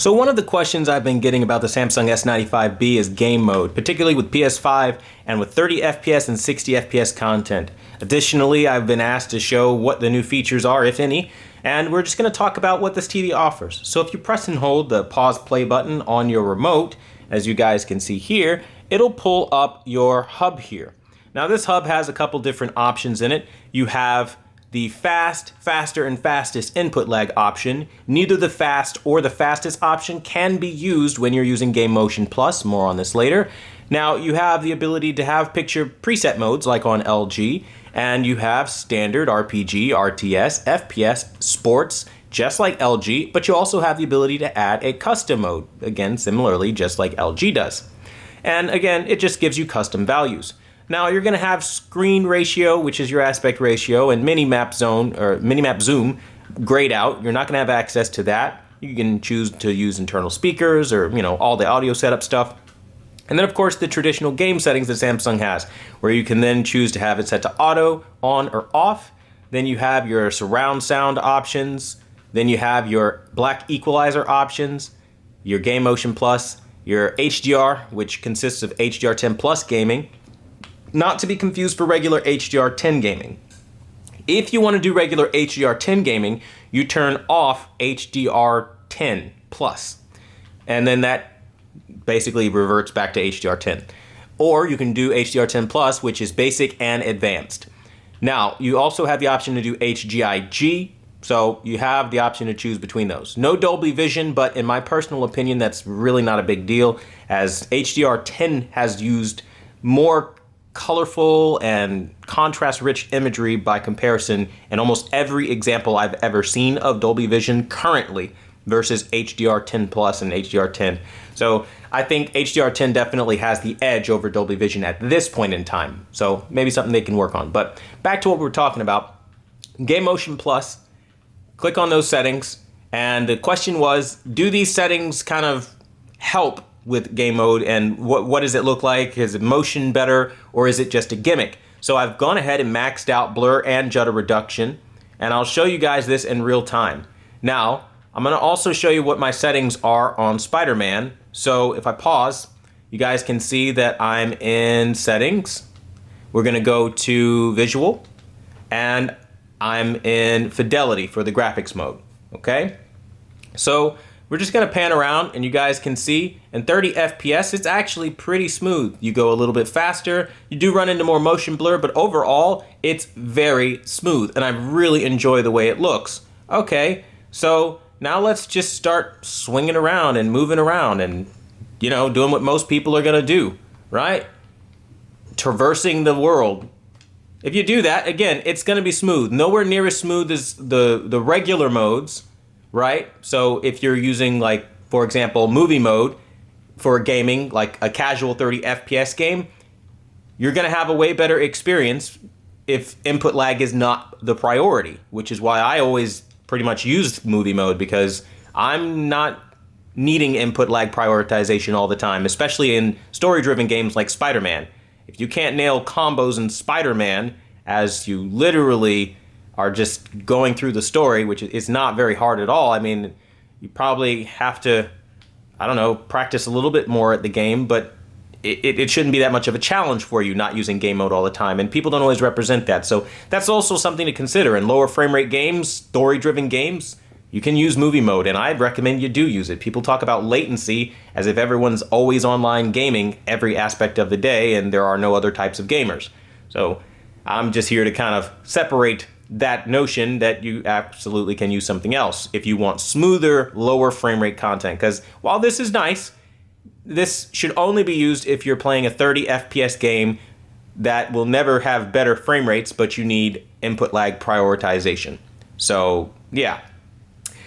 So one of the questions I've been getting about the Samsung S95B is game mode, particularly with PS5 and with 30 FPS and 60 FPS content. Additionally, I've been asked to show what the new features are, if any, and we're just going to talk about what this TV offers. So if you press and hold the pause play button on your remote, as you guys can see here, it'll pull up your hub here. Now this hub has a couple different options in it. You have the fast, faster, and fastest input lag option. Neither the fast or the fastest option can be used when you're using Game Motion Plus. More on this later. Now you have the ability to have picture preset modes like on LG, and you have standard RPG, RTS, FPS, sports, just like LG, but you also have the ability to add a custom mode, again, similarly, just like LG does. And again, it just gives you custom values. Now you're going to have screen ratio, which is your aspect ratio, and minimap zone or minimap zoom grayed out. You're not going to have access to that. You can choose to use internal speakers or, all the audio setup stuff. And then of course the traditional game settings that Samsung has, where you can then choose to have it set to auto, on or off. Then you have your surround sound options. Then you have your black equalizer options, your Game Motion Plus, your HDR, which consists of HDR10 Plus gaming, not to be confused for regular HDR10 gaming. If you want to do regular HDR10 gaming, you turn off HDR10 Plus, and then that basically reverts back to HDR10. Or you can do HDR10 Plus, which is basic and advanced. Now, you also have the option to do HGIG, so you have the option to choose between those. No Dolby Vision, but in my personal opinion, that's really not a big deal, as HDR10 has used more colorful and contrast-rich imagery by comparison in almost every example I've ever seen of Dolby Vision currently versus HDR10 Plus and HDR10. So I think HDR10 definitely has the edge over Dolby Vision at this point in time. So maybe something they can work on. But back to what we're talking about. Game Motion Plus, click on those settings, and the question was, do these settings kind of help with game mode, and what does it look like? Is it motion better, or is it just a gimmick? So I've gone ahead and maxed out blur and judder reduction, and I'll show you guys this in real time. Now, I'm gonna also show you what my settings are on Spider-Man. So if I pause, you guys can see that I'm in settings. We're gonna go to visual, and I'm in fidelity for the graphics mode, okay? So we're just gonna pan around, and you guys can see in 30 FPS, it's actually pretty smooth. You go a little bit faster, you do run into more motion blur, but overall, it's very smooth, and I really enjoy the way it looks. Okay, so now let's just start swinging around and moving around and, doing what most people are gonna do, right? Traversing the world. If you do that, again, it's gonna be smooth. Nowhere near as smooth as the regular modes, right? So if you're using, like, for example, movie mode for gaming, like a casual 30 FPS game, you're gonna have a way better experience if input lag is not the priority, which is why I always pretty much use movie mode, because I'm not needing input lag prioritization all the time, especially in story-driven games like Spider-Man. If you can't nail combos in Spider-Man, as you literally are just going through the story, which is not very hard at all. I mean, you probably have to, practice a little bit more at the game, but it shouldn't be that much of a challenge for you not using game mode all the time, and people don't always represent that. So that's also something to consider. In lower frame rate games, story-driven games, you can use movie mode, and I'd recommend you do use it. People talk about latency as if everyone's always online gaming every aspect of the day, and there are no other types of gamers. So I'm just here to kind of separate that notion that you absolutely can use something else if you want smoother, lower frame rate content. Because while this is nice, this should only be used if you're playing a 30 FPS game that will never have better frame rates, but you need input lag prioritization. So, yeah.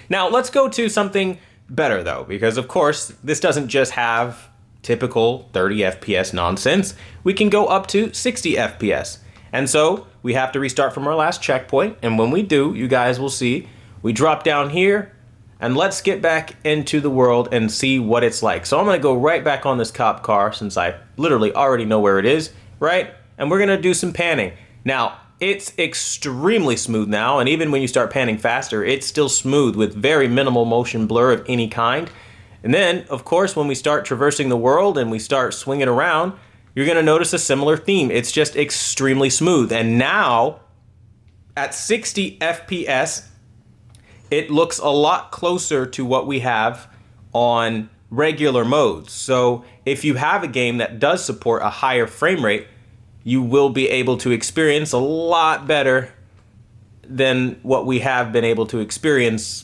Now, let's go to something better, though, because, of course, this doesn't just have typical 30 FPS nonsense. We can go up to 60 FPS. And so we have to restart from our last checkpoint, and when we do, you guys will see, we drop down here, and let's get back into the world and see what it's like. So I'm gonna go right back on this cop car, since I literally already know where it is, right? And we're gonna do some panning. Now, it's extremely smooth now, and even when you start panning faster, it's still smooth with very minimal motion blur of any kind. And then, of course, when we start traversing the world and we start swinging around, you're going to notice a similar theme. It's just extremely smooth. And now, at 60 FPS, it looks a lot closer to what we have on regular modes. So if you have a game that does support a higher frame rate, you will be able to experience a lot better than what we have been able to experience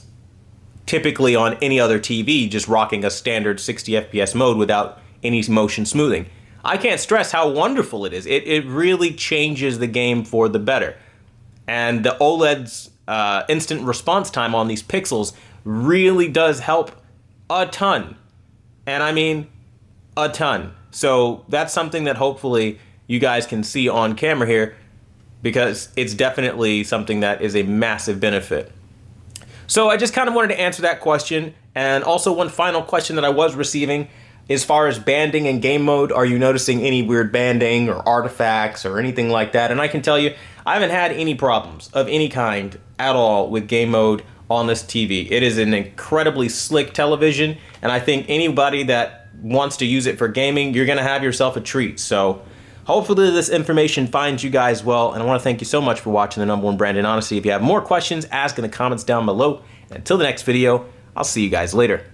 typically on any other TV, just rocking a standard 60 FPS mode without any motion smoothing. I can't stress how wonderful it is. It really changes the game for the better. And the OLED's instant response time on these pixels really does help a ton. And I mean a ton. So that's something that hopefully you guys can see on camera here, because it's definitely something that is a massive benefit. So I just kind of wanted to answer that question. And also one final question that I was receiving, as far as banding in game mode, are you noticing any weird banding or artifacts or anything like that? And I can tell you, I haven't had any problems of any kind at all with game mode on this TV. It is an incredibly slick television, and I think anybody that wants to use it for gaming, you're gonna have yourself a treat. So hopefully this information finds you guys well, and I want to thank you so much for watching the #1 brand in honesty. If you have more questions, ask in the comments down below. And until the next video, I'll see you guys later.